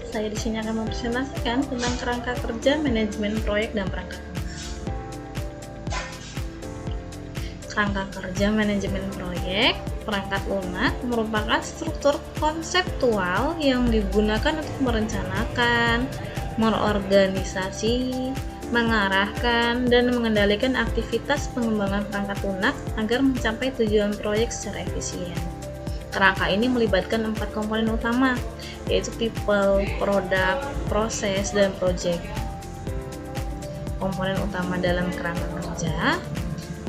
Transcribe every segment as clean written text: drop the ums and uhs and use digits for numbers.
saya di sini akan mempresentasikan tentang kerangka kerja manajemen proyek dan perangkat lunak. Kerangka kerja manajemen proyek perangkat lunak merupakan struktur konseptual yang digunakan untuk merencanakan, mengorganisasi, mengarahkan, dan mengendalikan aktivitas pengembangan perangkat lunak agar mencapai tujuan proyek secara efisien. Kerangka ini melibatkan 4 komponen utama, yaitu people, product, proses, dan project. Komponen utama dalam kerangka kerja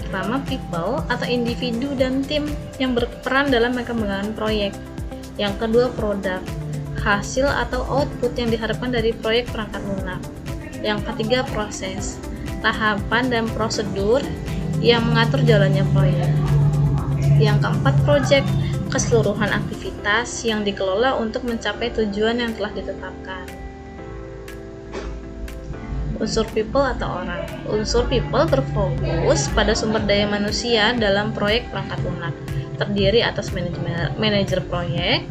pertama, people atau individu dan tim yang berperan dalam pengembangan proyek. Yang kedua, produk, hasil atau output yang diharapkan dari proyek perangkat lunak. Yang ketiga, proses, tahapan dan prosedur yang mengatur jalannya proyek. Yang keempat, project, keseluruhan aktivitas yang dikelola untuk mencapai tujuan yang telah ditetapkan. Unsur people atau orang. Unsur people berfokus pada sumber daya manusia dalam proyek perangkat lunak, terdiri atas manajer proyek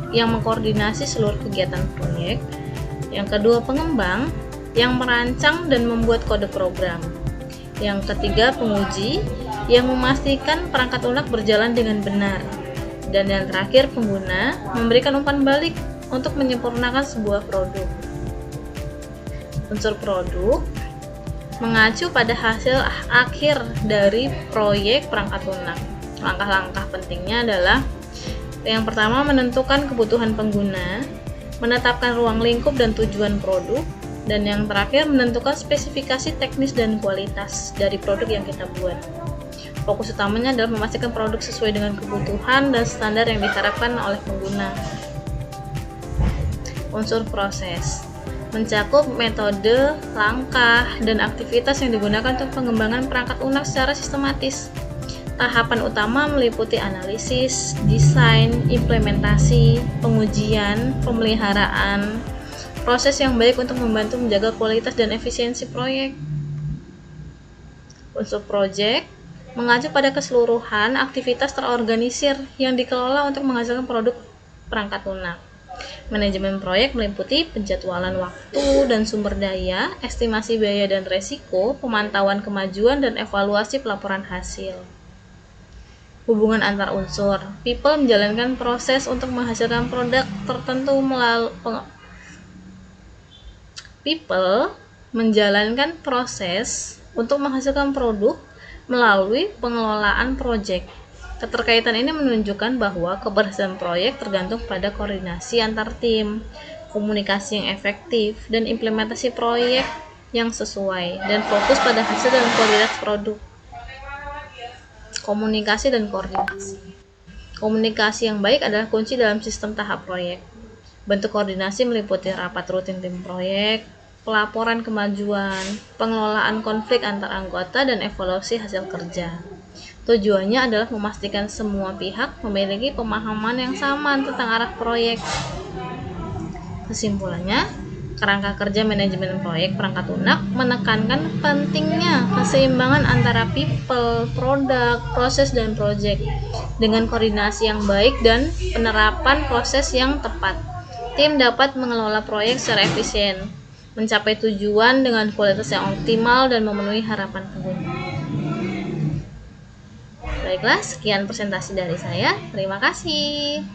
yang mengkoordinasi seluruh kegiatan proyek. Yang kedua, pengembang yang merancang dan membuat kode program. Yang ketiga, penguji yang memastikan perangkat lunak berjalan dengan benar. Dan yang terakhir, pengguna memberikan umpan balik untuk menyempurnakan sebuah produk. Unsur produk mengacu pada hasil akhir dari proyek perangkat lunak. Langkah-langkah pentingnya adalah yang pertama, menentukan kebutuhan pengguna, menetapkan ruang lingkup dan tujuan produk, dan yang terakhir, menentukan spesifikasi teknis dan kualitas dari produk yang kita buat. Fokus utamanya adalah memastikan produk sesuai dengan kebutuhan dan standar yang diharapkan oleh pengguna. Unsur proses mencakup metode, langkah, dan aktivitas yang digunakan untuk pengembangan perangkat lunak secara sistematis. Tahapan utama meliputi analisis, desain, implementasi, pengujian, pemeliharaan, proses yang baik untuk membantu menjaga kualitas dan efisiensi proyek. Unsur project mengacu pada keseluruhan aktivitas terorganisir yang dikelola untuk menghasilkan produk perangkat lunak. Manajemen proyek meliputi penjadwalan waktu dan sumber daya, estimasi biaya dan resiko, pemantauan kemajuan, dan evaluasi pelaporan hasil. Hubungan antar unsur. People menjalankan proses untuk menghasilkan produk tertentu melalui pengelolaan proyek. Keterkaitan ini menunjukkan bahwa keberhasilan proyek tergantung pada koordinasi antar tim, komunikasi yang efektif, dan implementasi proyek yang sesuai, dan fokus pada hasil dan kualitas produk. Komunikasi dan koordinasi. Komunikasi yang baik adalah kunci dalam sistem tahap proyek. Bentuk koordinasi meliputi rapat rutin tim proyek, pelaporan kemajuan, pengelolaan konflik antar anggota, dan evaluasi hasil kerja. Tujuannya adalah memastikan semua pihak memiliki pemahaman yang sama tentang arah proyek. Kesimpulannya, kerangka kerja manajemen proyek perangkat lunak menekankan pentingnya keseimbangan antara people, produk, proses, dan project. Dengan koordinasi yang baik dan penerapan proses yang tepat, tim dapat mengelola proyek secara efisien, mencapai tujuan dengan kualitas yang optimal, dan memenuhi harapan pengguna. Baiklah, sekian presentasi dari saya. Terima kasih.